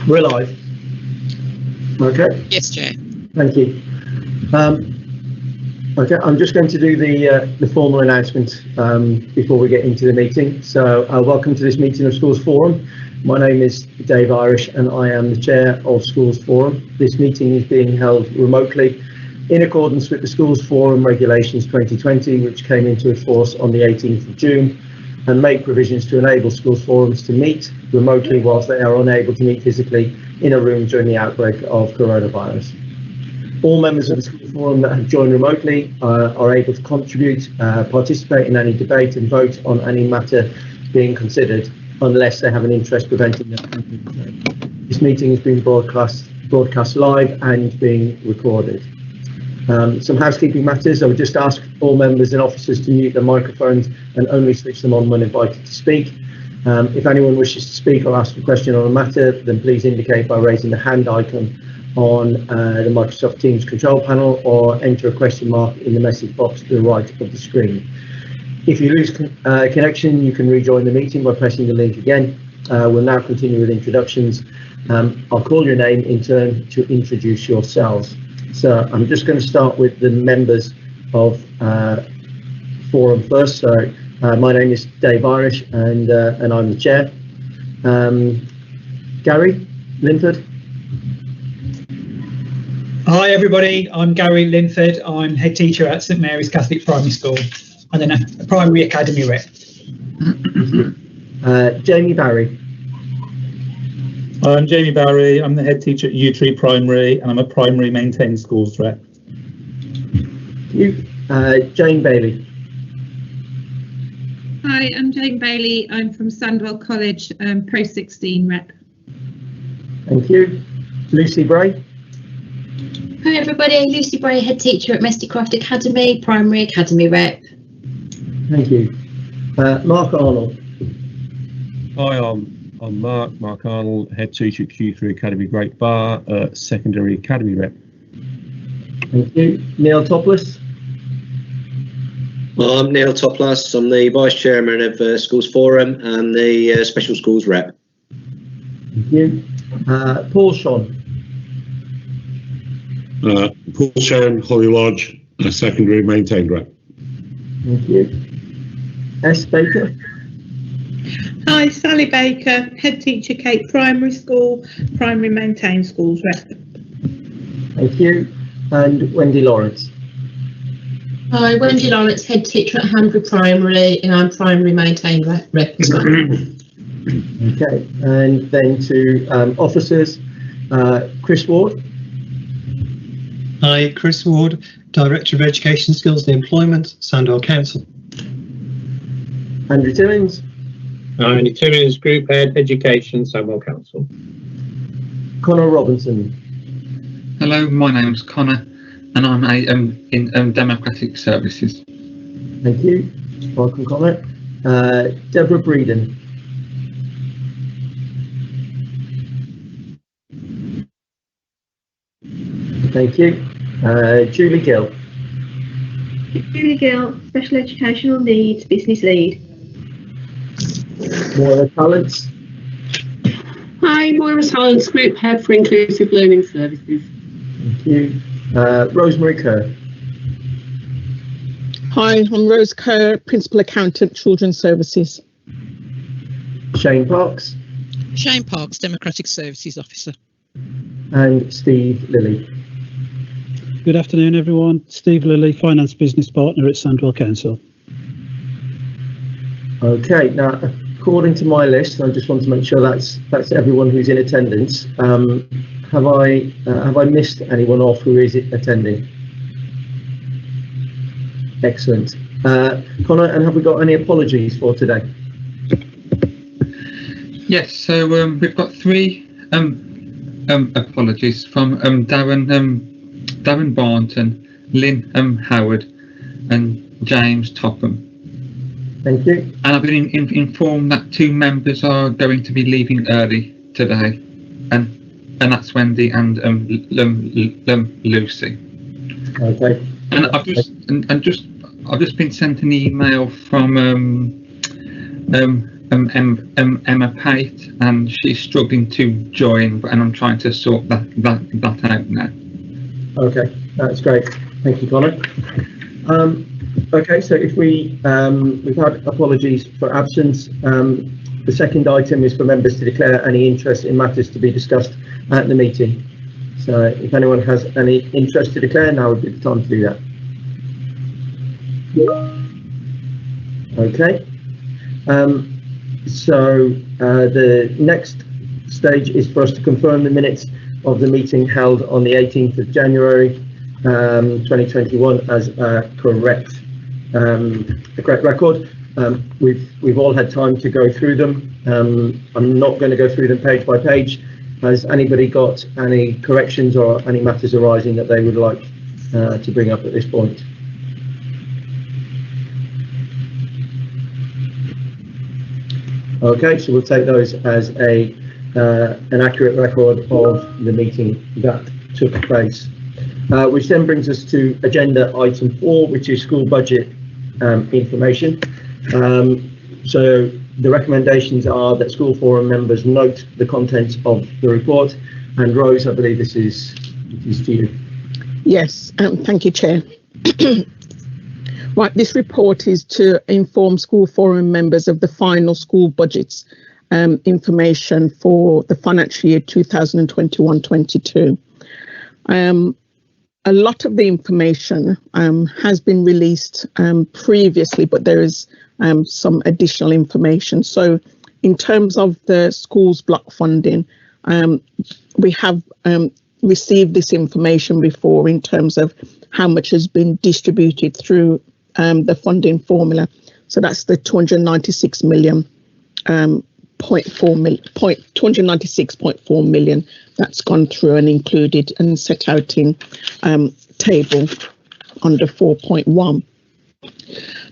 We're live. Okay. Yes, Chair. Thank you. Okay, I'm just going to do the formal announcement before we get into the meeting. So, welcome to this meeting of Schools Forum. My name is Dave Irish, and I am the chair of Schools Forum. This meeting is being held remotely in accordance with the Schools Forum Regulations 2020, which came into force on the 18th of June, and make provisions to enable schools forums to meet remotely whilst they are unable to meet physically in a room during the outbreak of coronavirus. All members of the school forum that have joined remotely are able to contribute, participate in any debate and vote on any matter being considered, unless they have an interest preventing them. This meeting is being broadcast live and being recorded. Some housekeeping matters. I would just ask all members and officers to mute their microphones and only switch them on when invited to speak. If anyone wishes to speak or ask a question on a matter, then please indicate by raising the hand icon on the Microsoft Teams control panel, or enter a question mark in the message box to the right of the screen. If you lose connection, you can rejoin the meeting by pressing the link again. We'll now continue with introductions. I'll call your name in turn to introduce yourselves. So I'm just going to start with the members of Forum first. So my name is Dave Irish, and I'm the chair. Gary Linford. Hi everybody, I'm Gary Linford. I'm head teacher at St Mary's Catholic Primary School and then a primary academy rep. Jamie Barry. I'm Jamie Barry. I'm the head teacher at U3 Primary, and I'm a primary maintained schools rep. Jane Bailey. Hi, I'm Jane Bailey. I'm from Sandwell College, Pro 16 rep. Thank you. Lucy Bray. Hi everybody, Lucy Bray, head teacher at Mestercraft Academy, primary academy rep. Thank you. Mark Arnold. Hi, I'm Mark Arnold, head teacher at Q3 Academy Great Bar, secondary academy rep. Thank you. Neil Topless. I'm Neil Topless. I'm the vice chairman of Schools Forum and the special schools rep. Thank you. Paul Sean. Paul Sharon, Holly Lodge, secondary maintained rep. Thank you. S. Baker. Hi, Sally Baker, head teacher, Cape Primary School, primary maintained schools rep. Thank you. And Wendy Lawrence. Hi, Wendy Lawrence, head teacher at Hanbury Primary, and I'm primary maintained rep as well. Okay, and then to officers, Chris Ward. Hi, Chris Ward, Director of Education, Skills and Employment, Sandwell Council. Andrew Timmins. Andy Timmins, Group Head, Education, Sandwell Council. Connor Robinson. Hello, my name's Connor, and I'm in Democratic Services. Thank you. Welcome, Connor. Deborah Breeden. Thank you. Julie Gill. Julie Gill, Special Educational Needs Business Lead. Moira Talents. Hi, Moira Talents, Group Head for Inclusive Learning Services. Thank you. Rosemary Kerr. Hi, I'm Rose Kerr, Principal Accountant, Children's Services. Shane Parks. Shane Parks, Democratic Services Officer. And Steve Lilly. Good afternoon, everyone. Steve Lilly, Finance Business Partner at Sandwell Council. Okay, now according to my list, I just want to make sure that's everyone who's in attendance. Have I missed anyone off who is attending? Excellent. Connor, and have we got any apologies for today? Yes, so we've got three apologies from Darren Barnton, Lynn Howard, and James Topham. Thank you. And I've been informed that two members are going to be leaving early today, and that's Wendy and Lucy. Okay. And I've just been sent an email from Emma Pate, and she's struggling to join, and I'm trying to sort that out now. Okay, that's great. Thank you, Connor. Okay, so if we've had apologies for absence. The second item is for members to declare any interest in matters to be discussed at the meeting. So if anyone has any interest to declare, now would be the time to do that. Okay. So the next stage is for us to confirm the minutes of the meeting held on the 18th of January 2021 as a correct record. We've all had time to go through them. I'm not going to go through them page by page. Has anybody got any corrections or any matters arising that they would like to bring up at this point? Okay, so we'll take those as an accurate record of the meeting that took place. Which then brings us to agenda item 4, which is school budget information. So the recommendations are that school forum members note the contents of the report. And Rose, I believe this is to you. Yes, thank you, Chair. Right, this report is to inform school forum members of the final school budgets information for the financial year 2021-22. A lot of the information has been released previously, but there is some additional information. So in terms of the schools block funding, we have received this information before in terms of how much has been distributed through the funding formula. So that's the 296.4 million that's gone through and included and set out in table under 4.1.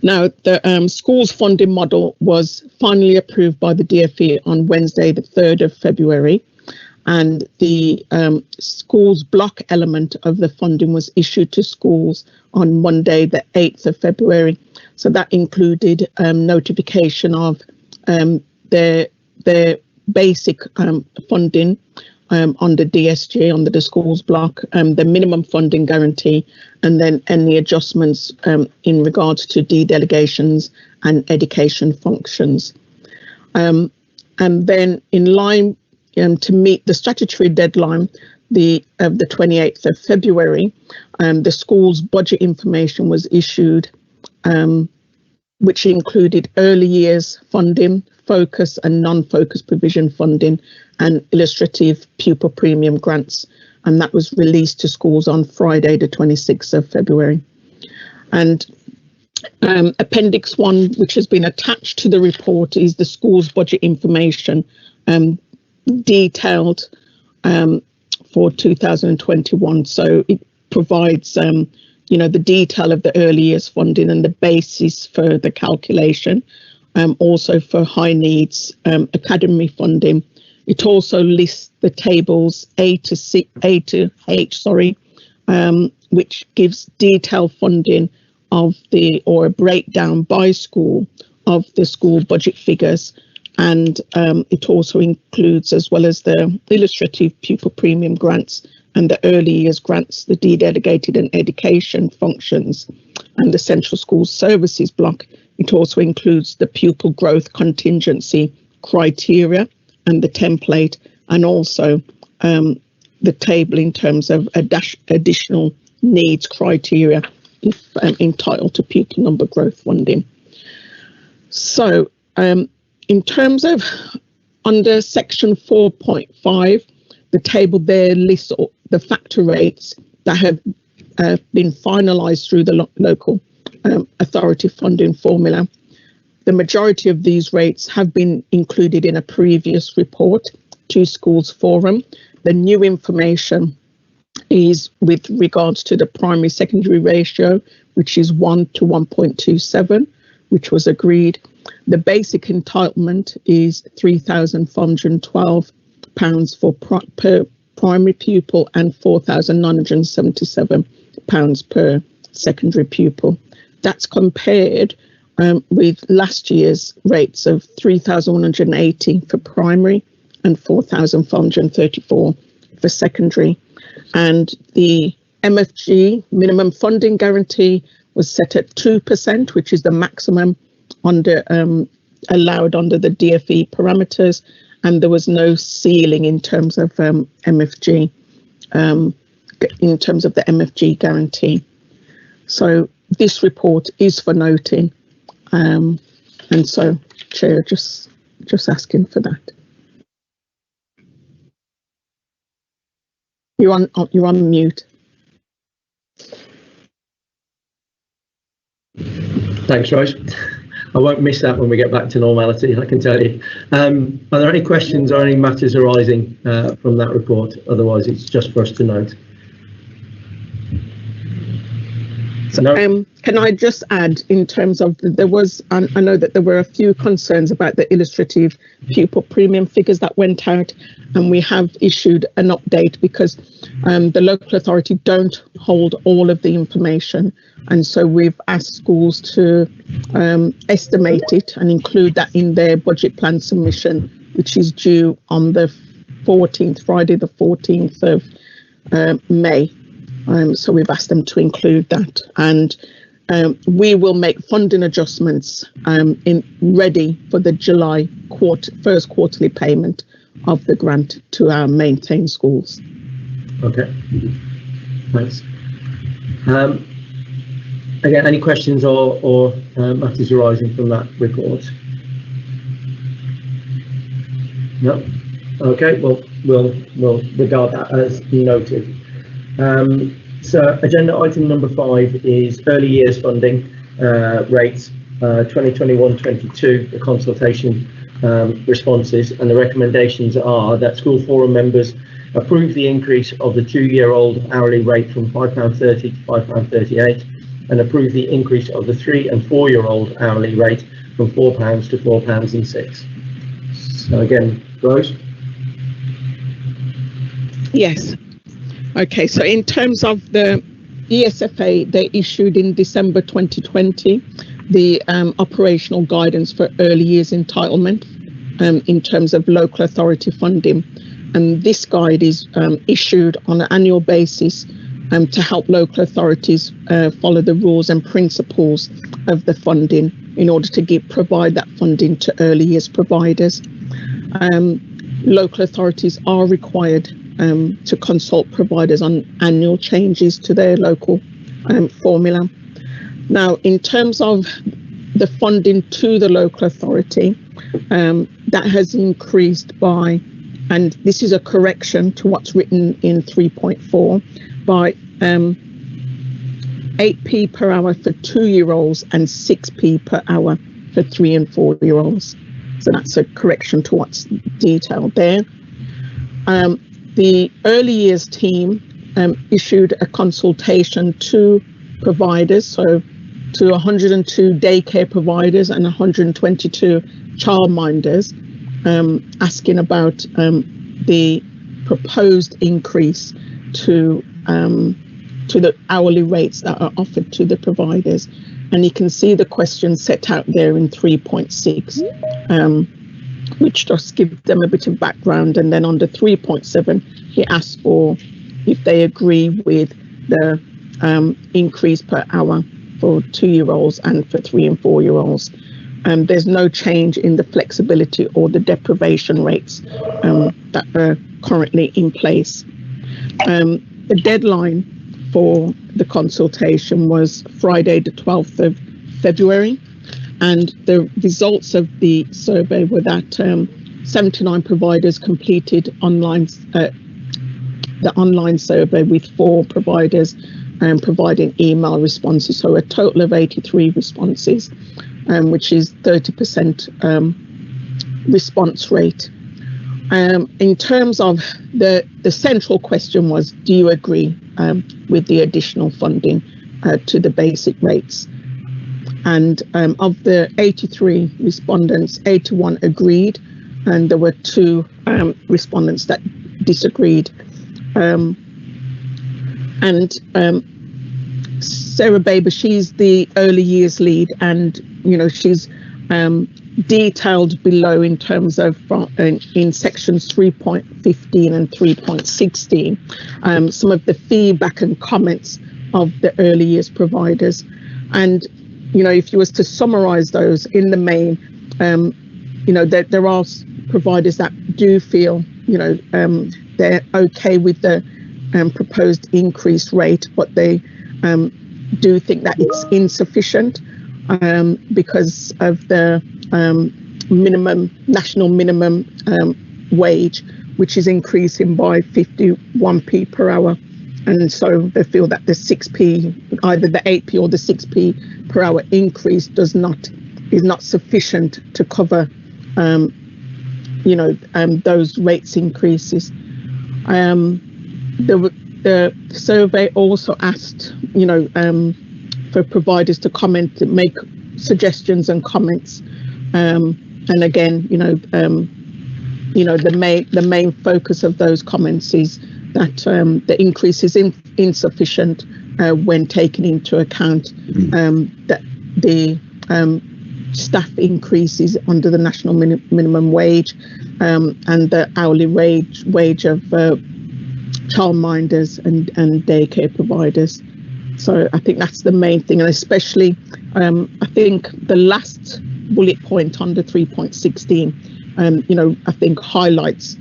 Now, the schools funding model was finally approved by the DfE on Wednesday, the 3rd of February, and the schools block element of the funding was issued to schools on Monday, the 8th of February. So that included notification of their basic funding on the DSG, under the schools block, the minimum funding guarantee, and then any adjustments in regards to dedelegations and education functions. And then in line to meet the statutory deadline, the 28th of February, the school's budget information was issued, which included early years funding, focus and non-focus provision funding, and illustrative pupil premium grants. And that was released to schools on Friday, the 26th of February. And Appendix 1, which has been attached to the report, is the school's budget information detailed for 2021. So it provides, the detail of the early years funding and the basis for the calculation. Also for high needs academy funding. It also lists the tables A to H, which gives detailed funding of or a breakdown by school of the school budget figures. And it also includes, as well as the illustrative pupil premium grants and the early years grants, the dedelegated and education functions, and the central school services block. It also includes the pupil growth contingency criteria and the template, and also the table in terms of additional needs criteria if entitled to pupil number growth funding. So in terms of under section 4.5, the table there lists the factor rates that have been finalised through the local authority funding formula. The majority of these rates have been included in a previous report to Schools Forum. The new information is with regards to the primary secondary ratio, which is 1 to 1.27, which was agreed. The basic entitlement is £3,412 per primary pupil and £4,977 per secondary pupil. That's compared with last year's rates of 3,180 for primary and 4,434 for secondary. And the MFG, minimum funding guarantee, was set at 2%, which is the maximum under allowed under the DFE parameters, and there was no ceiling in terms of MFG, in terms of the MFG guarantee. So this report is for noting, and so Chair, just asking for that. You're on mute. Thanks, Rose. I won't miss that when we get back to normality, I can tell you. Are there any questions or any matters arising from that report? Otherwise, it's just for us to note. So, can I just add, in terms of there was, I know that there were a few concerns about the illustrative pupil premium figures that went out, and we have issued an update because the local authority don't hold all of the information, and so we've asked schools to estimate it and include that in their budget plan submission, which is due on the 14th, Friday the 14th of May. So we've asked them to include that, and we will make funding adjustments ready for the July first quarterly payment of the grant to our maintained schools. Okay, thanks. Again, any questions or matters arising from that report? No. Okay. Well, we'll regard that as noted. So agenda item number 5 is early years funding rates 2021-22, the consultation responses, and the recommendations are that school forum members approve the increase of the 2-year-old hourly rate from £5.30 to £5.38 and approve the increase of the 3- and 4-year-old hourly rate from £4 to £4.06. So again, Rose? Yes. Okay, so in terms of the ESFA, they issued in December 2020 the operational guidance for early years entitlement in terms of local authority funding. And this guide is issued on an annual basis to help local authorities follow the rules and principles of the funding in order to provide that funding to early years providers. Local authorities are required to consult providers on annual changes to their local formula. Now, in terms of the funding to the local authority, that has increased by, and this is a correction to what's written in 3.4, by 8p per hour for 2-year-olds and 6p per hour for 3- and 4-year-olds. So that's a correction to what's detailed there. The early years team issued a consultation to providers, so to 102 daycare providers and 122 childminders, asking about the proposed increase to the hourly rates that are offered to the providers. And you can see the question set out there in 3.6. Which just gives them a bit of background, and then under 3.7 he asks for if they agree with the increase per hour for 2-year-olds and for 3- and 4-year-olds. There's no change in the flexibility or the deprivation rates that are currently in place. The deadline for the consultation was Friday the 12th of February. And the results of the survey were that 79 providers completed the online survey, with 4 providers providing email responses. So a total of 83 responses, which is 30% response rate. In terms of the central question was, do you agree with the additional funding to the basic rates? And of the 83 respondents, 81 agreed, and there were 2 respondents that disagreed. Sarah Baber, she's the early years lead, and she's detailed below in terms of in sections 3.15 and 3.16 some of the feedback and comments of the early years providers. And if you was to summarize those in the main, there are providers that do feel they're okay with the proposed increased rate, but they do think that it's insufficient because of the national minimum wage, which is increasing by 51p per hour. And so they feel that the 6p, either the 8p or the 6p per hour increase is not sufficient to cover those rates increases. The survey also asked for providers to comment, to make suggestions and comments, and again the main focus of those comments is that the increase is insufficient when taking into account that the staff increases under the national minimum wage and the hourly wage of childminders and daycare providers. So I think that's the main thing, and especially I think the last bullet point under 3.16 I think highlights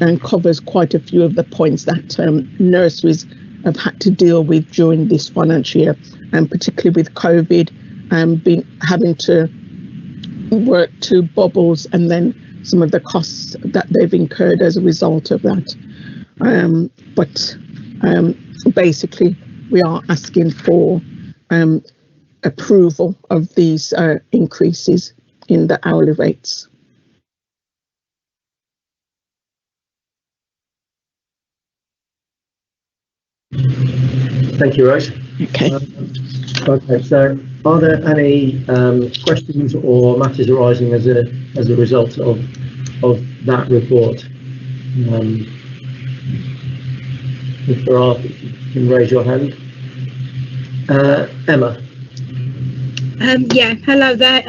and covers quite a few of the points that nurseries have had to deal with during this financial year, and particularly with COVID, having to work to bubbles, and then some of the costs that they've incurred as a result of that. But basically, we are asking for approval of these increases in the hourly rates. Thank you, Rose. Okay. Okay, so are there any questions or matters arising as a result of that report? If there are, you can raise your hand. Emma. Yeah, hello there.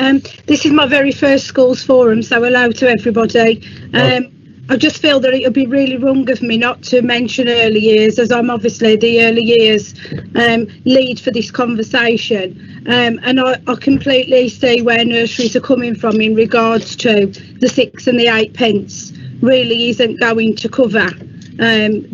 This is my very first schools forum, so hello to everybody. I just feel that it would be really wrong of me not to mention early years, as I'm obviously the early years lead for this conversation. And I completely see where nurseries are coming from in regards to the 6 and the 8 pence really isn't going to cover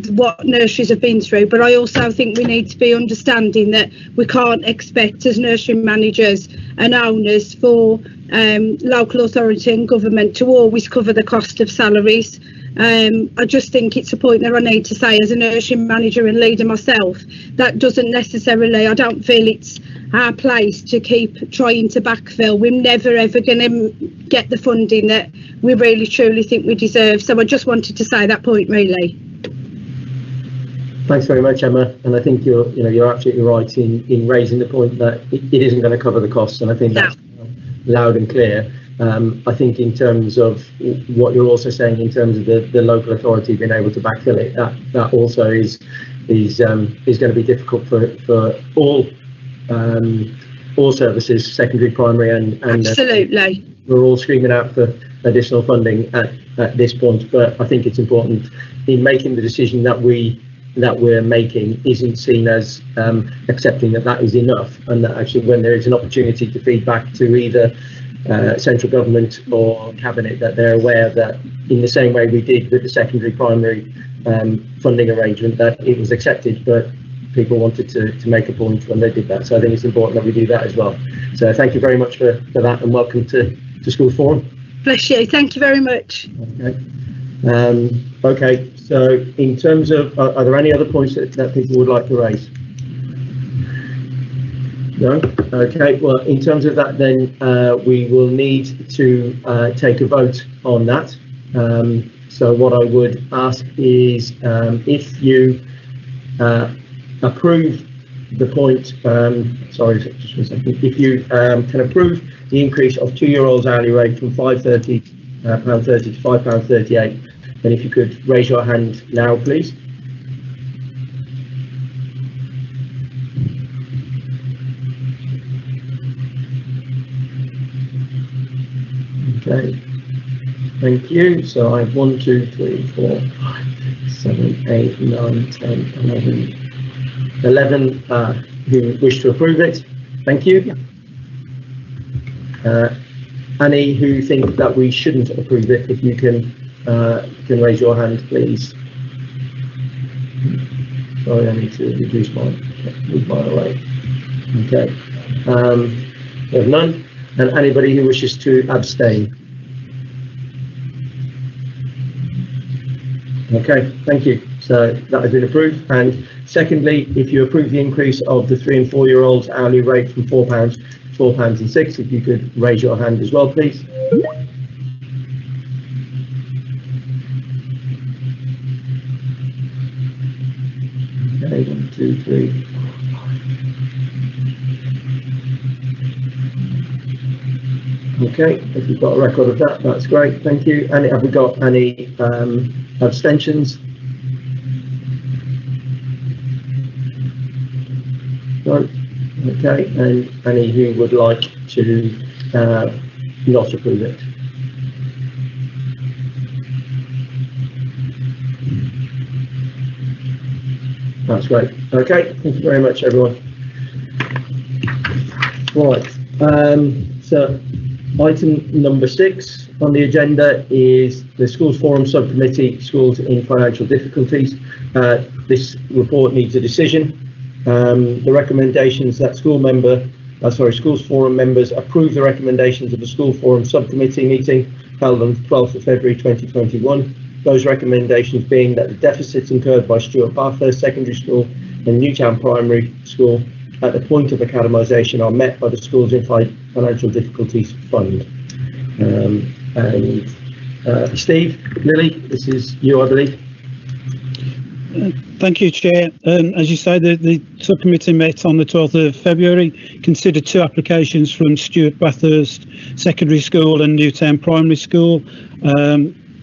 what nurseries have been through. But I also think we need to be understanding that we can't expect as nursery managers and owners for local authority and government to always cover the cost of salaries. I just think it's a point that I need to say as a nursery manager and leader myself, that doesn't necessarily, I don't feel it's our place to keep trying to backfill. We're never ever going to get the funding that we really truly think we deserve. So I just wanted to say that point really. Thanks very much, Emma. And I think you're absolutely right in raising the point that it isn't going to cover the costs, and I think that's loud and clear. I think in terms of what you're also saying in terms of the local authority being able to backfill it, that also is going to be difficult for all services, secondary, primary, and absolutely. We're all screaming out for additional funding at this point, but I think it's important in making the decision that we're making isn't seen as accepting that is enough, and that actually when there is an opportunity to feed back to either central government or cabinet, that they're aware that in the same way we did with the secondary primary funding arrangement, that it was accepted, but people wanted to make a point when they did that. So I think it's important that we do that as well. So thank you very much for that, and welcome to School Forum. Bless you. Thank you very much. Okay. Okay, so in terms of, are there any other points that people would like to raise? No? Okay, well, in terms of that, then we will need to take a vote on that. So what I would ask is if you approve the point, sorry, just one second, if you can approve the increase of 2-year-olds hourly rate from £5.30 to £5.38, then if you could raise your hand now, please. Okay. Thank you. So I have 1, 2, 3, 4, 5, 6, 7, 8, 9, 10, 11 who wish to approve it. Thank you. Any who think that we shouldn't approve it, if you can raise your hand, please. Sorry, I need to reduce move mine away. Okay. We have none. And anybody who wishes to abstain. Okay, thank you. So that has been approved. And secondly, if you approve the increase of the 3 and 4 year olds hourly rate from £4 to £4.06, if you could raise your hand as well, please. Okay, 1, 2, 3. Okay, if you've got a record of that, that's great. Thank you. And have we got any abstentions? No. Okay, and any who would like to not approve it? That's great. Okay, thank you very much, everyone. Right. So item number 6 on the agenda is the Schools Forum Subcommittee, Schools in Financial Difficulties. This report needs a decision. The recommendations that Schools Forum members approve the recommendations of the School Forum Subcommittee meeting held on 12th of February 2021. Those recommendations being that the deficits incurred by Stuart Bathurst Secondary School and Newtown Primary School at the point of academisation are met by the Schools in Financial Difficulties Fund. Steve, Lily, this is you, I believe. Thank you, Chair. As you say, the subcommittee met on the 12th of February, considered 2 applications from Stuart Bathurst Secondary School and Newtown Primary School.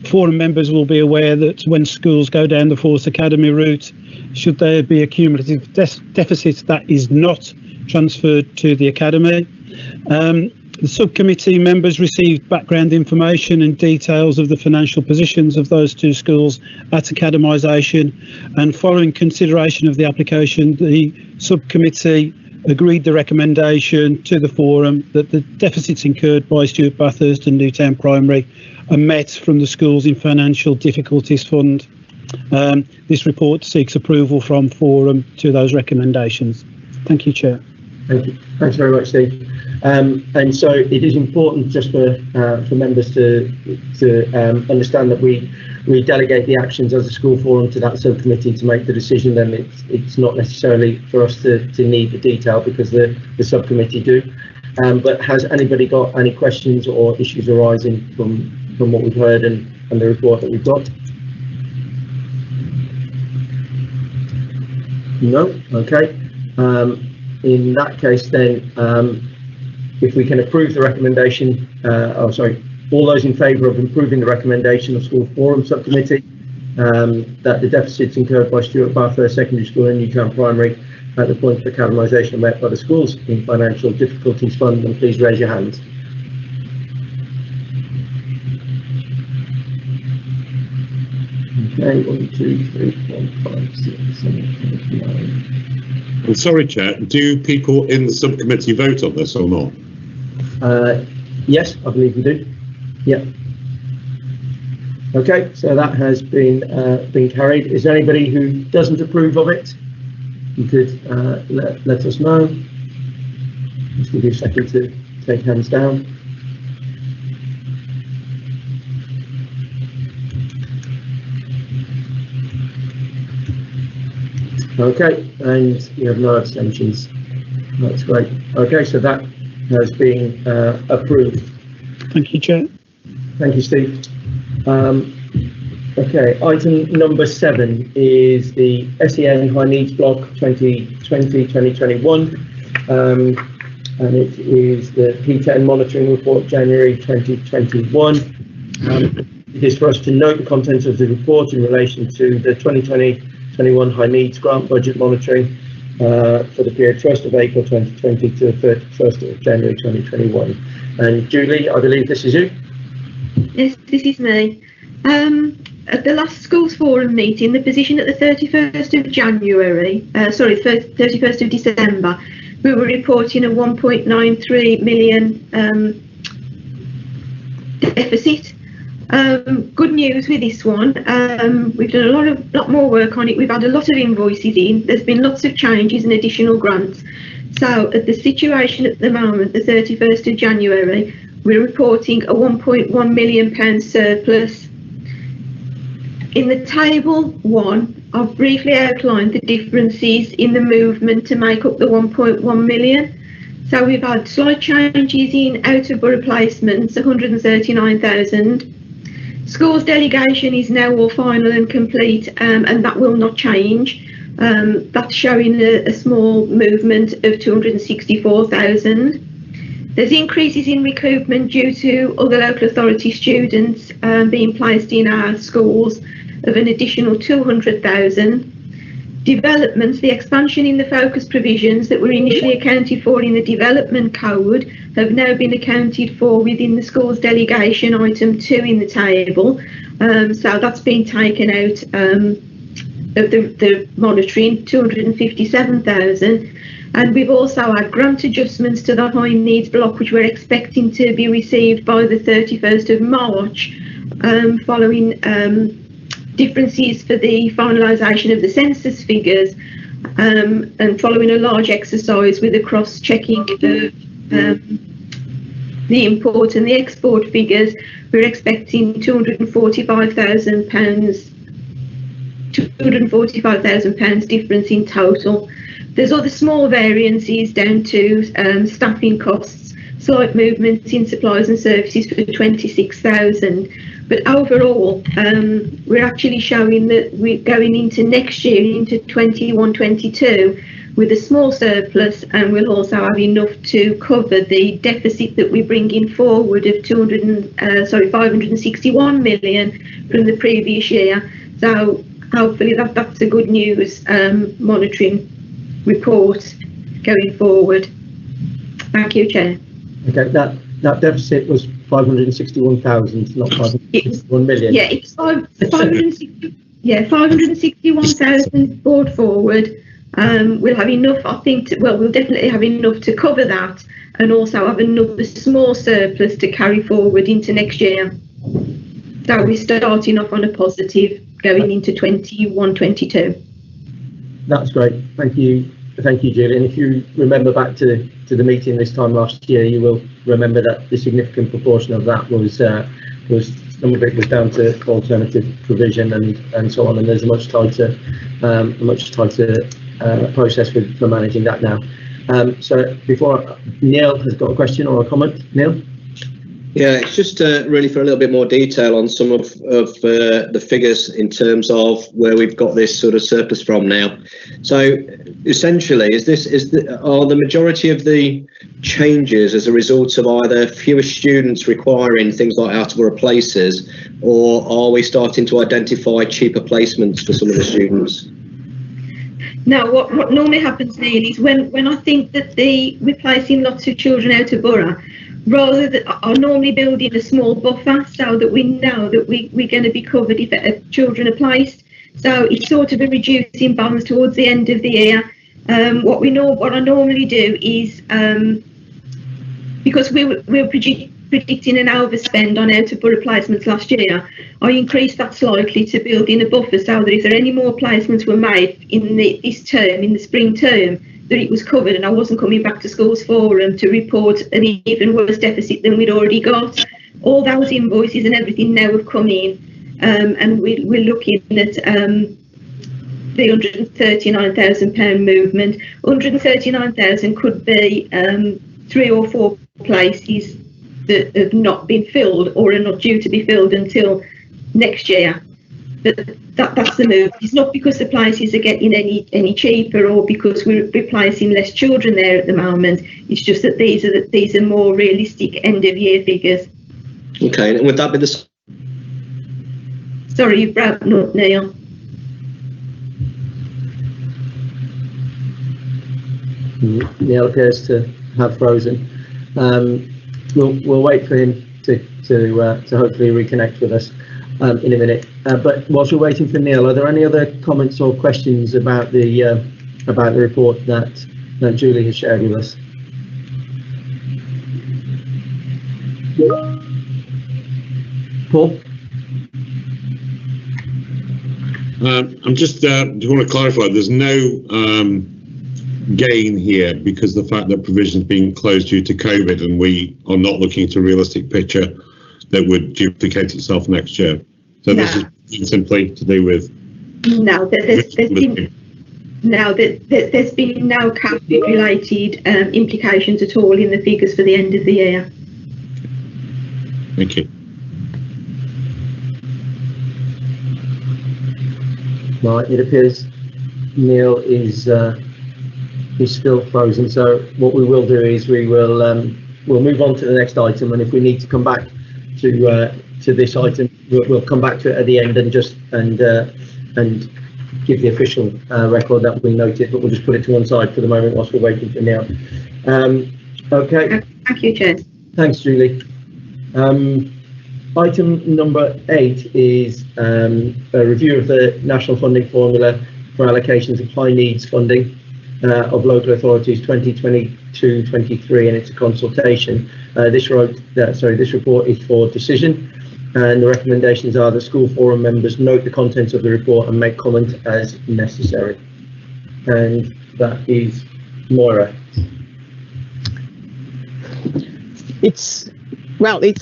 Forum members will be aware that when schools go down the Force Academy route, should there be a cumulative deficit that is not transferred to the Academy. The subcommittee members received background information and details of the financial positions of those 2 schools at academisation, and following consideration of the application, the subcommittee agreed the recommendation to the forum that the deficits incurred by Stuart Bathurst and Newtown Primary are met from the Schools in Financial Difficulties Fund. This report seeks approval from forum to those recommendations. Thank you, Chair. Thank you. Thanks very much, Steve. And so it is important just for members to understand that we delegate the actions as a school forum to that subcommittee to make the decision. Then it's not necessarily for us to need the detail, because the subcommittee do. But has anybody got any questions or issues arising from what we've heard and the report that we've got? No? Okay. In that case, then, if we can approve the recommendation, all those in favour of approving the recommendation of School Forum Subcommittee, that the deficits incurred by Stuart Bathurst Secondary School and Newtown Primary at the point of academisation are met by the Schools in Financial Difficulties Fund, then please raise your hands. Okay, 1, 2, 3, 4, 5, 6, 7, 8, 9. I'm sorry, Chair, do people in the subcommittee vote on this or not? Yes, I believe we do. Yeah. Okay, so that has been carried. Is there anybody who doesn't approve of it? You could let us know. Just give you a second to take hands down. Okay, and you have no abstentions. That's great. Okay, so that has been approved. Thank you, Chair. Thank you, Steve. Okay, item number 7 is the SEN High Needs Block 2020-2021, and it is the P10 Monitoring Report, January 2021. It is for us to note the contents of the report in relation to the 2020-21 High Needs Grant Budget Monitoring for the period 1st of April 2020 to 31st of January 2021. And Julie, I believe this is you. Yes, this is me. At the last Schools Forum meeting, the position at the 31st of January, 31st of December, we were reporting a 1.93 million deficit. Good news with this one. We've done a lot more work on it. We've had a lot of invoices in. There's been lots of changes and additional grants. So at the situation at the moment, the 31st of January, we're reporting a £1.1 million surplus. In the table 1, I've briefly outlined the differences in the movement to make up the 1.1 million. So we've had slight changes in out-of-borough placements, 139,000. Schools delegation is now all final and complete, and that will not change. That's showing a small movement of 264,000. There's increases in recoupment due to other local authority students being placed in our schools of an additional 200,000. Developments, the expansion in the focus provisions that were initially accounted for in the development code have now been accounted for within the schools delegation item 2 in the table. So that's been taken out of the monitoring, 257,000. And we've also had grant adjustments to the high needs block, which we're expecting to be received by the 31st of March, following differences for the finalisation of the census figures, and following a large exercise with a cross-checking of the import and the export figures. We're expecting £245,000 difference in total. There's other small variances down to staffing costs, slight movements in supplies and services for 26,000. But overall, we're actually showing that we're going into next year, into 21-22, with a small surplus, and we'll also have enough to cover the deficit that we're bringing forward of 561 million from the previous year. So hopefully that's a good news monitoring report going forward. Thank you, Chair. Okay, that deficit was 561,000, not 561 million. Yeah, it's 561,000 brought forward. We'll have enough, I think, we'll definitely have enough to cover that, and also have another small surplus to carry forward into next year. So we're starting off on a positive going into 21-22. That's great. Thank you, Julie. And if you remember back to the meeting this time last year, you will remember that the significant proportion of that was some of it was down to alternative provision and so on. And there's a much tighter process for managing that now. So before Neil has got a question or a comment, Neil. Yeah, it's just really for a little bit more detail on some of the figures in terms of where we've got this sort of surplus from now. So essentially, are the majority of the changes as a result of either fewer students requiring things like out-of-borough places, or are we starting to identify cheaper placements for some of the students? No, what normally happens, Neil, is when I think that we're placing lots of children out of borough, rather than are normally building a small buffer so that we know that we're going to be covered if children are placed. So it's sort of a reducing balance towards the end of the year. What I normally do is, because we're predicting an overspend on out-of-borough placements last year, I increased that slightly to build in a buffer so that if there are any more placements were made in this term, in the spring term, that it was covered and I wasn't coming back to Schools Forum to report an even worse deficit than we'd already got. All those invoices and everything now have come in, and we're looking at the £139,000 movement. 139,000 could be 3 or 4 places that have not been filled or are not due to be filled until next year. But that's the move. It's not because the places are getting any cheaper or because we're replacing less children there at the moment. It's just that these are more realistic end of year figures. Okay, and would that be the? Sorry, you've broken up, Neil. Neil appears to have frozen. We'll wait for him to hopefully reconnect with us in a minute. But whilst we're waiting for Neil, are there any other comments or questions about the report that Julie has shared with us? Paul? I'm just do you want to clarify? There's no gain here because the fact that provision's being closed due to COVID, and we are not looking at a realistic picture that would duplicate itself next year. So No. this is simply to do with. No, there's been no COVID-related implications at all in the figures for the end of the year. Thank you. Right, it appears Neil is still frozen. So what we will do is we'll move on to the next item, and if we need to come back to this item, we'll come back to it at the end and give the official record that we noted, but we'll just put it to one side for the moment whilst we're waiting for Neil. Okay. Thank you, Chair. Thanks, Julie. Item number 8 is a review of the national funding formula for allocations of high needs funding of local authorities 2022-23, and it's a consultation. This report is for decision, and the recommendations are that school forum members note the contents of the report and make comment as necessary. And that is Moira. It's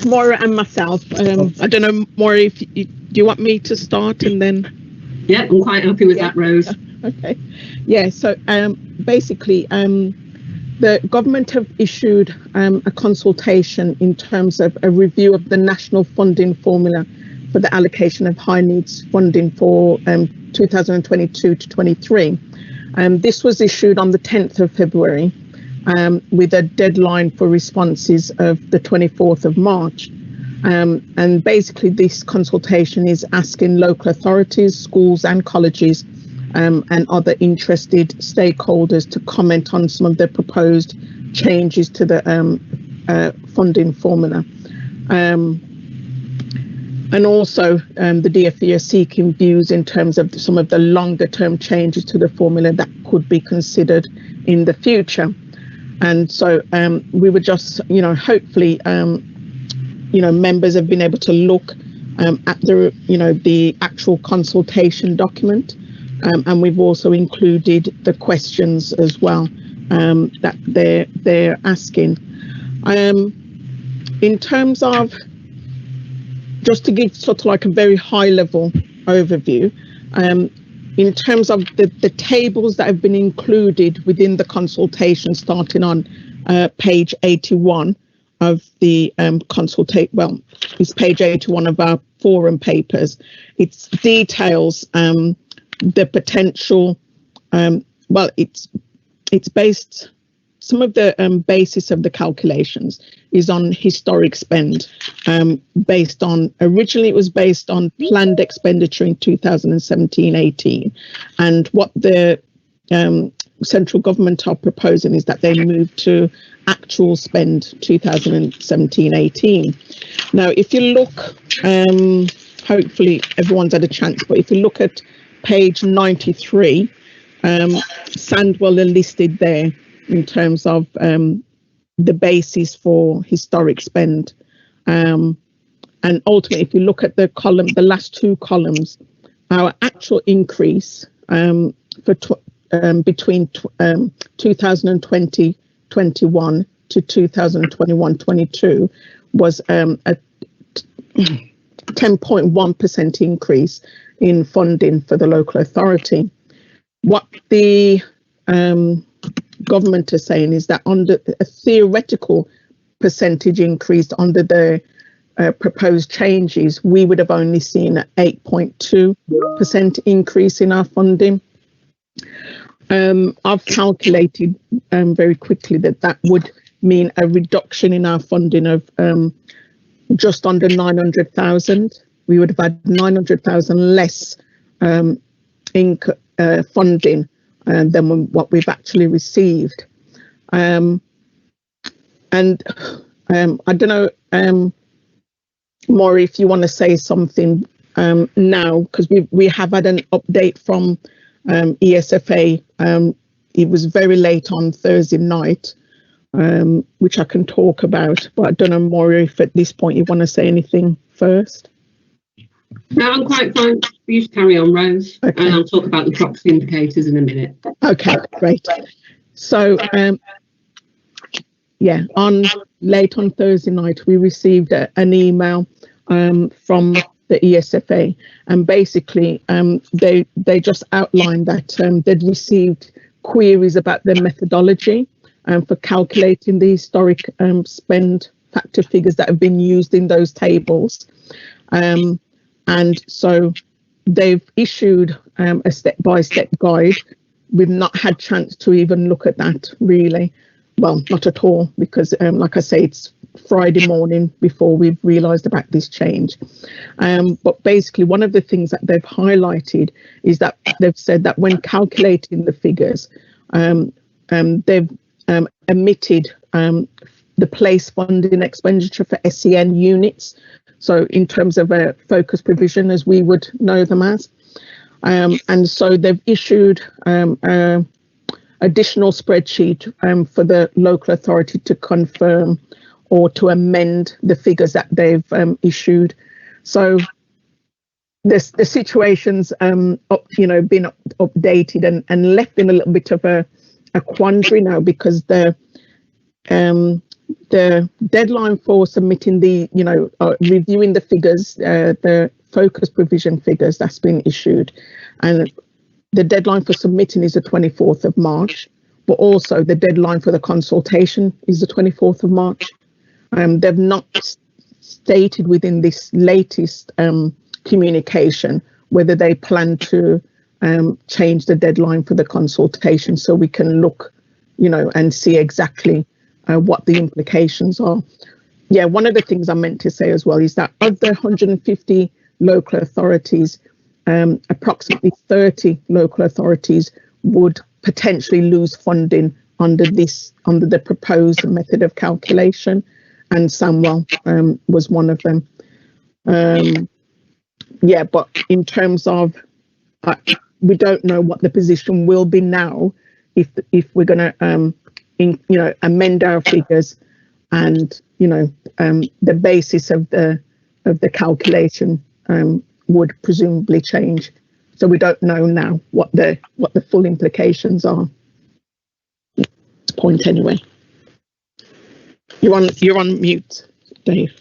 Moira and myself. I don't know, Moira, if do you want me to start and then? Yeah, I'm quite happy with that, Rose. Okay. Yeah, so basically, the government have issued a consultation in terms of a review of the national funding formula for the allocation of high needs funding for 2022 to 23. This was issued on the 10th of February. With a deadline for responses of the 24th of March. And basically this consultation is asking local authorities, schools and colleges and other interested stakeholders to comment on some of the proposed changes to the funding formula. And also the DfE are seeking views in terms of some of the longer term changes to the formula that could be considered in the future. And so we were just, hopefully, members have been able to look at the actual consultation document, and we've also included the questions as well that they're asking. In terms of, just to give sort of like a very high level overview, in terms of the tables that have been included within the consultation, starting on page 81 of the it's page 81 of our forum papers. It details the potential, it's based, some of the basis of the calculations is on historic spend, originally it was based on planned expenditure in 2017-18, and what the central government are proposing is that they move to actual spend 2017-18. Now, if you look, hopefully everyone's had a chance, but if you look at page 93, Sandwell are listed there in terms of the basis for historic spend. And ultimately, if you look at the column, the last two columns, our actual increase between 2020-21 to 2021-22 was a 10.1% increase in funding for the local authority. What the government is saying is that under a theoretical percentage increase under the proposed changes, we would have only seen an 8.2% increase in our funding. I've calculated very quickly that would mean a reduction in our funding of just under 900,000. We would have had 900,000 less in funding than what we've actually received. And I don't know Maury, if you want to say something now, because we have had an update from ESFA. It was very late on Thursday night, which I can talk about, but I don't know, Maury, if at this point you want to say anything first. No, I'm quite fine. You should carry on, Rose. Okay. And I'll talk about the proxy indicators in a minute. Okay, great. So, yeah, late on Thursday night, we received an email from the ESFA, and basically they just outlined that they'd received queries about the methodology for calculating the historic spend factor figures that have been used in those tables. And so they've issued a step-by-step guide. We've not had chance to even look at that, really. Well, not at all, because like I say, it's Friday morning before we've realised about this change. But basically, one of the things that they've highlighted is that they've said that when calculating the figures, they've omitted the place funding expenditure for SEN units. So in terms of a focus provision, as we would know them as. And so they've issued additional spreadsheet for the local authority to confirm or to amend the figures that they've issued. So the situation's been updated and left in a little bit of a quandary now, because the deadline for submitting reviewing the figures, the focus provision figures, that's been issued, and the deadline for submitting is the 24th of March, but also the deadline for the consultation is the 24th of March. They've not stated within this latest communication whether they plan to change the deadline for the consultation, so we can look, and see exactly what the implications are. Yeah, one of the things I meant to say as well is that of the 150 local authorities, approximately 30 local authorities would potentially lose funding under the proposed method of calculation, and Sandwell was one of them. Yeah, but in terms of, we don't know what the position will be now if we're going to amend our figures, and the basis of the calculation would presumably change. So we don't know now what the full implications are. At this point, anyway. You're on mute, Dave.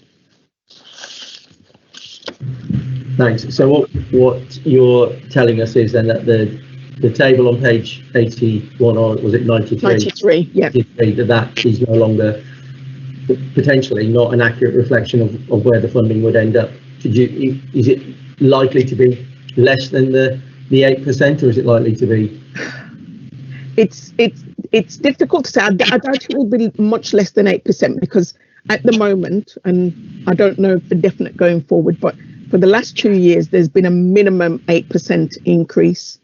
Thanks. So what you're telling us is then that the table on page 81, or was it 93? 93, yeah. 93, that is no longer, potentially not an accurate reflection of where the funding would end up. Is it likely to be less than the 8%, or is it likely to be? It's difficult to say. I doubt it will be much less than 8%, because at the moment, and I don't know for definite going forward, but for the last 2 years, there's been a minimum 8% increase.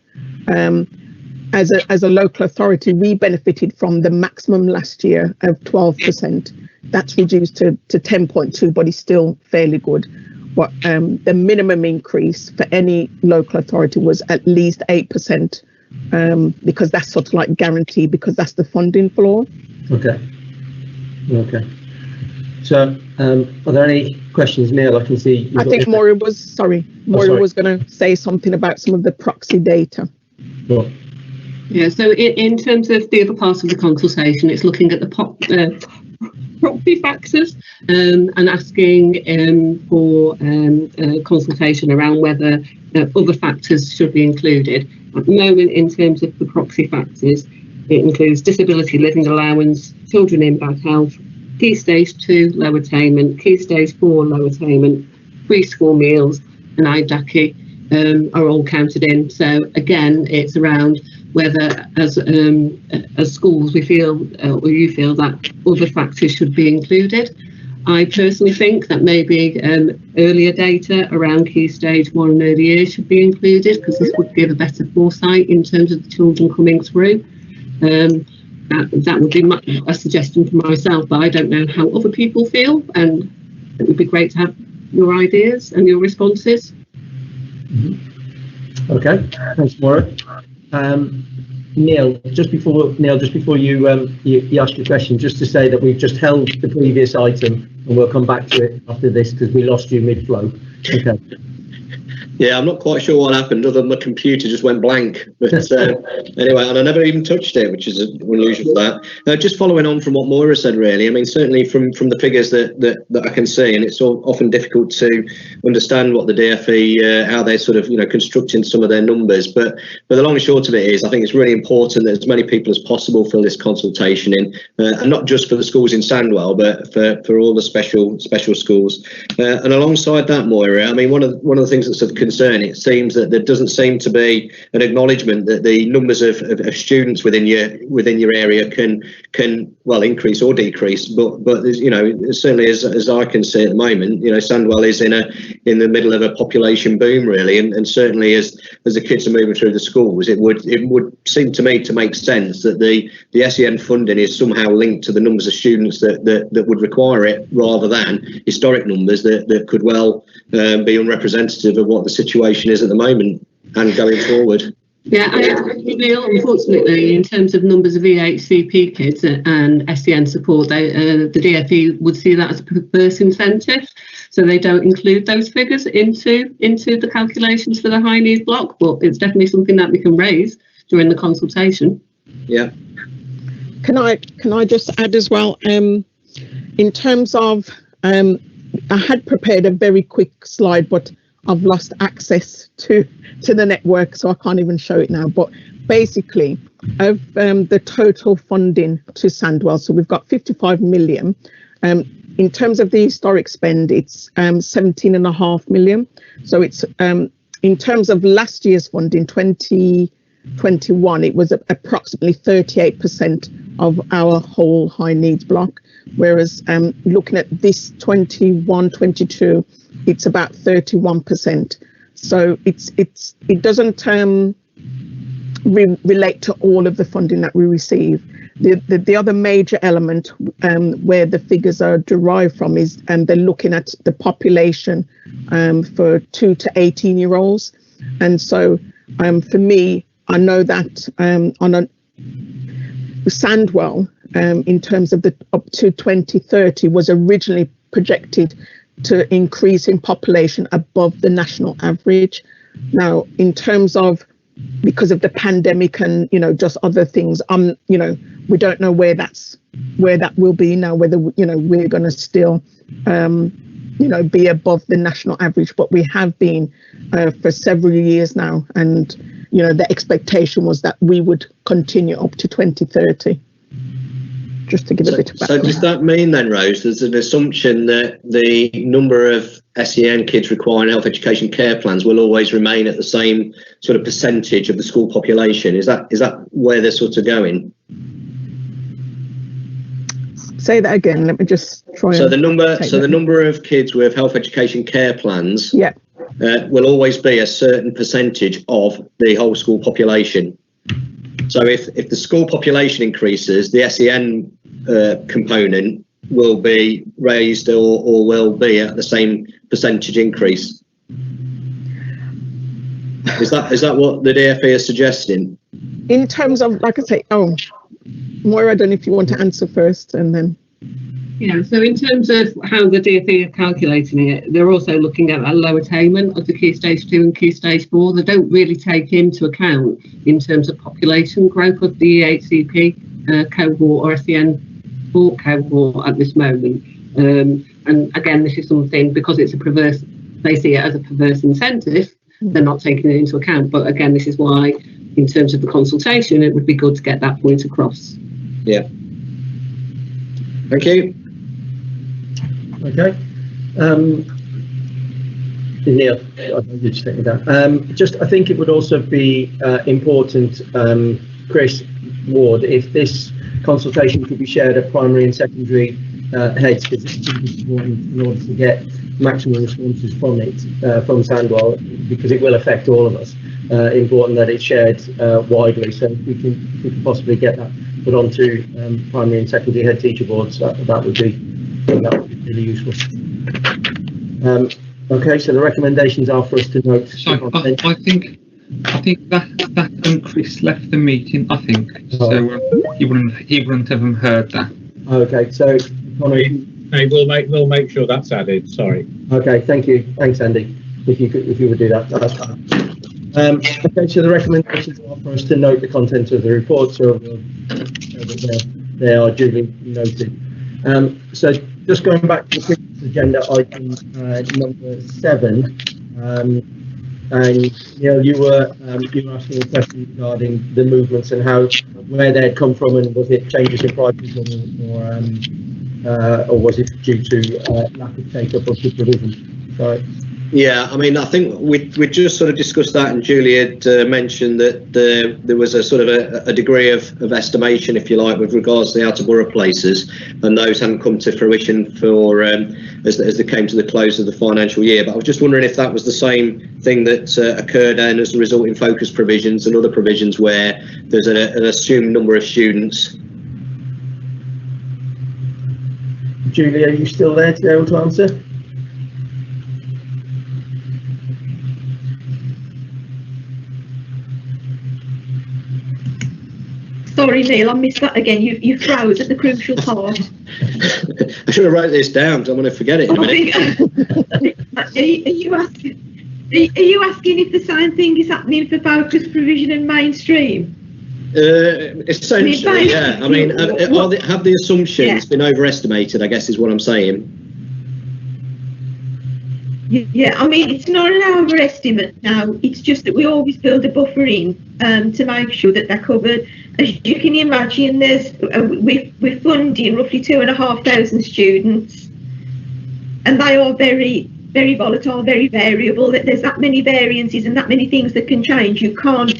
As a local authority, we benefited from the maximum last year of 12%. That's reduced to 10.2, but it's still fairly good. But the minimum increase for any local authority was at least 8%, because that's sort of like guaranteed, because that's the funding floor. Okay. So, are there any questions, Neil? I can see. I think Maury was going to say something about some of the proxy data. Sure. Yeah, so in terms of the other part of the consultation, it's looking at the proxy factors and asking for consultation around whether other factors should be included. At the moment, in terms of the proxy factors, it includes disability living allowance, children in bad health, Key Stage 2 low attainment, Key Stage 4 low attainment, preschool meals and IDACI are all counted in. So again, it's around whether as schools we feel or you feel that other factors should be included. I personally think that maybe earlier data around Key Stage 1 and early years should be included, because this would give a better foresight in terms of the children coming through. That would be a suggestion for myself, but I don't know how other people feel, and it would be great to have your ideas and your responses. Okay, thanks, Maura. Neil, just before you ask your question, just to say that we've just held the previous item and we'll come back to it after this because we lost you mid-flow. Okay. Yeah, I'm not quite sure what happened other than the computer just went blank. But anyway, and I never even touched it, which is unusual for that. Just following on from what Moira said, really, I mean, certainly from the figures that I can see, and it's often difficult to understand what the DfE, how they're sort of, constructing some of their numbers. But the long and short of it is, I think it's really important that as many people as possible fill this consultation in, and not just for the schools in Sandwell, but for all the special schools. And alongside that, Moira, I mean, one of the things that's of concern, it seems that there doesn't seem to be an acknowledgement that the numbers of students within your area can increase or decrease, but there's, certainly as I can see at the moment, Sandwell is in the middle of a population boom, really, and certainly as the kids are moving through the schools, it would seem to me to make sense that the SEN funding is somehow linked to the numbers of students that would require it, rather than historic numbers that could well be unrepresentative of what the situation is at the moment and going forward. Yeah, I agree, Neil. Unfortunately, in terms of numbers of EHCP kids and SEN support, the DfE would see that as a perverse incentive, so they don't include those figures into the calculations for the high needs block. But it's definitely something that we can raise during the consultation. Yeah. Can I just add as well? In terms of, I had prepared a very quick slide, but I've lost access to the network, so I can't even show it now. But basically, of the total funding to Sandwell, so we've got 55 million. In terms of the historic spend, it's 17.5 million. So it's in terms of last year's funding, 2021, it was approximately 38% of our whole high needs block. Whereas looking at this 21-22, it's about 31%. So it doesn't relate to all of the funding that we receive. The other major element where the figures are derived from is they're looking at the population for 2 to 18-year-olds. And so for me, I know that on Sandwell, in terms of the up to 2030, was originally projected to increase in population above the national average. Now, in terms of, because of the pandemic and just other things, we don't know where that will be now, whether we're going to still be above the national average, but we have been for several years now, and the expectation was that we would continue up to 2030. Just to give a bit of background. So does that mean then, Rose, there's an assumption that the number of SEN kids requiring health education care plans will always remain at the same sort of percentage of the school population? Is that where they're sort of going? Say that again. Let me just try. So the number of kids with health education care plans, yeah, will always be a certain percentage of the whole school population. So if the school population increases, the SEN component will be raised or will be at the same percentage increase. Is that what the DfE is suggesting? In terms of, like I say, Moira, I don't know if you want to answer first and then. Yeah, so in terms of how the DfE are calculating it, they're also looking at a low attainment of the Key Stage 2 and Key Stage 4. They don't really take into account in terms of population growth of the EHCP cohort or SEN support cohort at this moment. And again, this is something, because it's they see it as a perverse incentive, they're not taking it into account. But again, this is why, in terms of the consultation, it would be good to get that point across. Yeah. Thank you. Okay. Neil, just take me down. I think it would also be important, Chris Ward, if this consultation could be shared at primary and secondary heads, because it's important in order to get maximum responses from it, from Sandwell, because it will affect all of us. Important that it's shared widely, so if we can possibly get that put onto primary and secondary head teacher boards, that would be really useful. Okay, so the recommendations are for us to note. So I think that Chris left the meeting. I think so. He wouldn't have heard that. Okay, so Hey, we'll make sure that's added. Sorry. Okay, thank you. Thanks, Andy. If you would do that, that's fine. Okay, so the recommendations are for us to note the content of the report, so they are duly noted. So just going back to the previous agenda item number 7, and Neil, you were asking a question regarding the movements and where they had come from, and was it changes in prices or was it due to lack of take up of the provision? So. Yeah, I mean, I think we just sort of discussed that, and Julie had mentioned that there was a sort of a degree of estimation, if you like, with regards to the outer borough places, and those hadn't come to fruition for as they came to the close of the financial year. But I was just wondering if that was the same thing that occurred and as a result in focus provisions and other provisions where there's an assumed number of students. Julie, are you still there to be able to answer? Sorry, Neil, I missed that again. You froze at the crucial part. I should have wrote this down because I'm going to forget it in a minute. Are you asking if the same thing is happening for focus provision and mainstream? Essentially, yeah. I mean, have the assumptions been overestimated, I guess is what I'm saying. Yeah, I mean, it's not an overestimate now. It's just that we always build a buffer in to make sure that they're covered. As you can imagine, we're funding roughly 2,500 students, and they are very, very volatile, very variable. There's that many variances and that many things that can change. You can't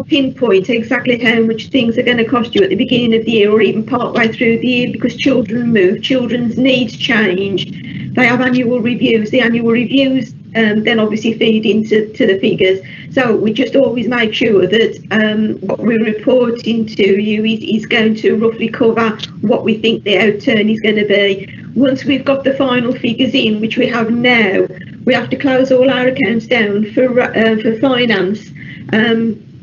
pinpoint exactly how much things are going to cost you at the beginning of the year or even partway through the year, because children move, children's needs change. They have annual reviews. The annual reviews then obviously feed into the figures. So we just always make sure that what we're reporting to you is going to roughly cover what we think the outturn is going to be. Once we've got the final figures in, which we have now, we have to close all our accounts down for finance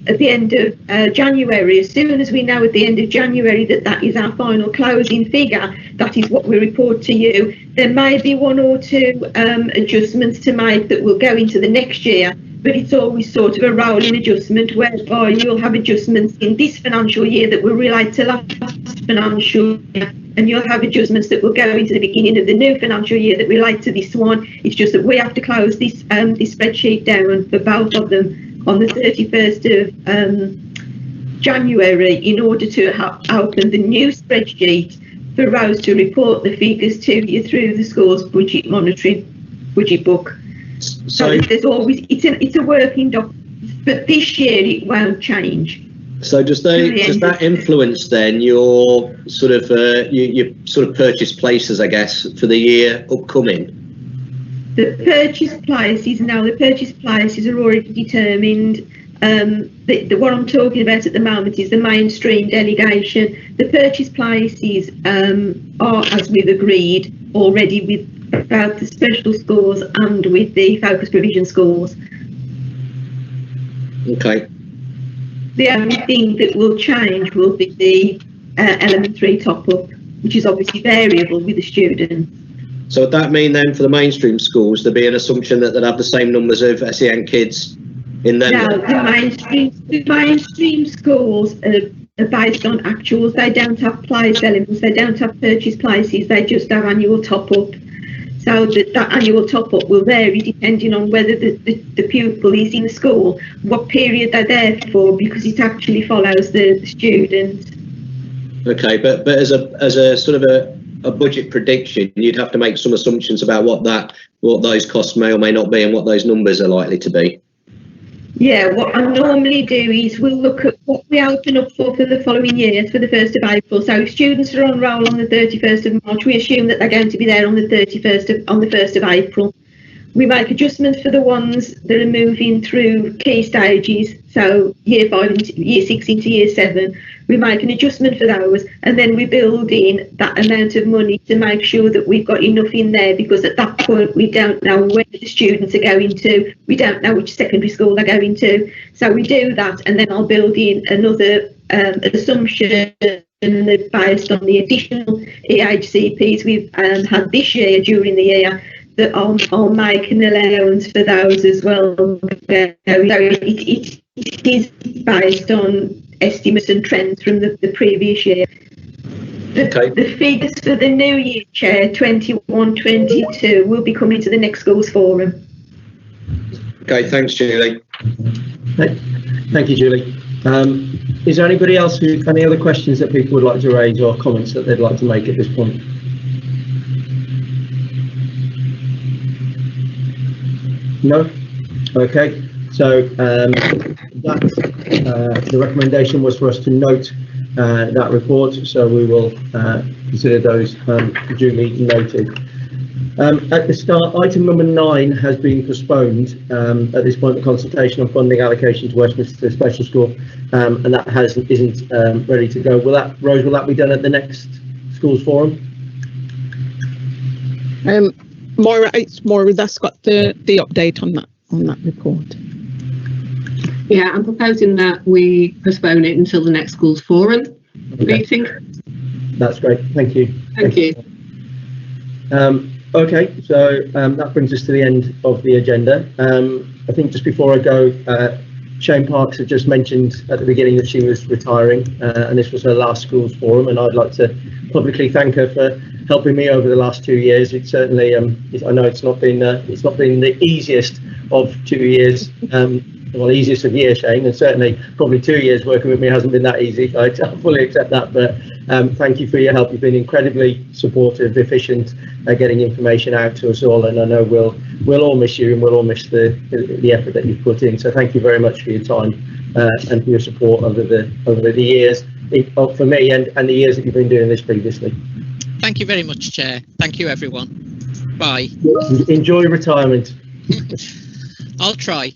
at the end of January. As soon as we know at the end of January that is our final closing figure, that is what we report to you. There may be one or two adjustments to make that will go into the next year, but it's always sort of a rolling adjustment whereby you'll have adjustments in this financial year that will relate to last financial year, and you'll have adjustments that will go into the beginning of the new financial year that relate to this one. It's just that we have to close this spreadsheet down for both of them on the 31st of January in order to open the new spreadsheet for Rose to report the figures to you through the school's budget monitoring budget book. So there's always it's a working document, but this year it won't change. So does that influence then your sort of your sort of purchase places, I guess, for the year upcoming? The purchase places are already determined. What I'm talking about at the moment is the mainstream delegation. The purchase places are, as we've agreed already, with both the special schools and with the focus provision schools. Okay. The only thing that will change will be the element 3 top-up, which is obviously variable with the students. So would that mean then for the mainstream schools there'd be an assumption that they'd have the same numbers of SEN kids in them? No, the mainstream schools are based on actuals. They don't have place elements, they don't have purchase places, they just have annual top-up. So that annual top-up will vary depending on whether the pupil is in school, what period they're there for, because it actually follows the students. Okay, but as a sort of a budget prediction, you'd have to make some assumptions about what those costs may or may not be and what those numbers are likely to be. Yeah, what I normally do is we'll look at what we open up for the following year, for the 1st of April. So if students are on roll on the 31st of March, we assume that they're going to be there on the 1st of April. we make adjustments for the ones that are moving through key stages, so year 5 into year 6 into year 7. We make an adjustment for those, and then we build in that amount of money to make sure that we've got enough in there, because at that point we don't know where the students are going to, we don't know which secondary school they're going to. So we do that, and then I'll build in another assumption based on the additional EHCPs we've had this year during the year, that I'll make an allowance for those as well. So it is based on estimates and trends from the previous year. The figures for the new year, Chair, 21-22, will be coming to the next schools forum. Okay, thanks, Julie. Thank you, Julie. Is there anybody else who, any other questions that people would like to raise or comments that they'd like to make at this point? No? Okay, so the recommendation was for us to note that report, so we will consider those duly noted. At the start, item number 9 has been postponed. At this point, the consultation on funding allocation to Westminster Special School, and that isn't ready to go. Rose, will that be done at the next schools forum? Moira, it's Moira that's got the update on that report. Yeah, I'm proposing that we postpone it until the next schools forum meeting. That's great. Thank you. Thank you. Okay, so that brings us to the end of the agenda. I think just before I go, Shane Parks had just mentioned at the beginning that she was retiring, and this was her last schools forum, and I'd like to publicly thank her for helping me over the last 2 years. It's certainly, I know it's not been the easiest of 2 years, well, easiest of years, Shane, and certainly probably 2 years working with me hasn't been that easy. I fully accept that, but thank you for your help. You've been incredibly supportive, efficient, getting information out to us all, and I know we'll all miss you, and we'll all miss the effort that you've put in. So thank you very much for your time and for your support over the years, for me and the years that you've been doing this previously. Thank you very much, Chair. Thank you, everyone. Bye. Enjoy retirement. I'll try.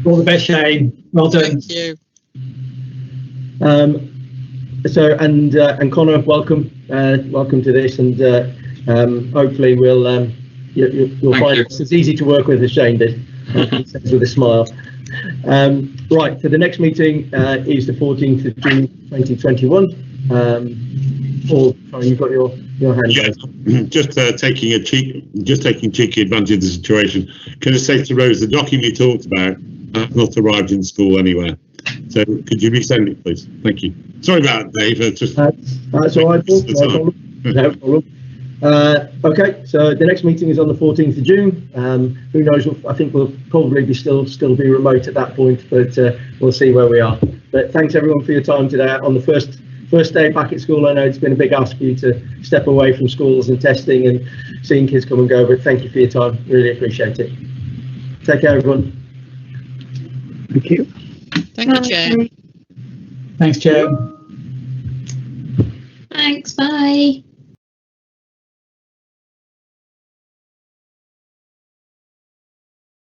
All the best, Shane. Well done. Thank you. So and Connor, welcome to this, and hopefully you'll find it as easy to work with as Shane did. He says with a smile. Right, so the next meeting is the 14th of June 2021. Paul, sorry, you've got your hand. Yeah, just taking cheeky advantage of the situation. Can I say to Rose, the document you talked about has not arrived in school anywhere. So could you resend it, please? Thank you. Sorry about that, Dave. That's all right, Paul. No problem. Okay, so the next meeting is on the 14th of June. Who knows? I think we'll probably be still be remote at that point, but we'll see where we are. But thanks everyone for your time today on the first day back at school. I know it's been a big ask for you to step away from schools and testing and seeing kids come and go, but thank you for your time. Really appreciate it. Take care, everyone. Thank you. Thank you, Chair. Thanks, Chair. Thanks, bye.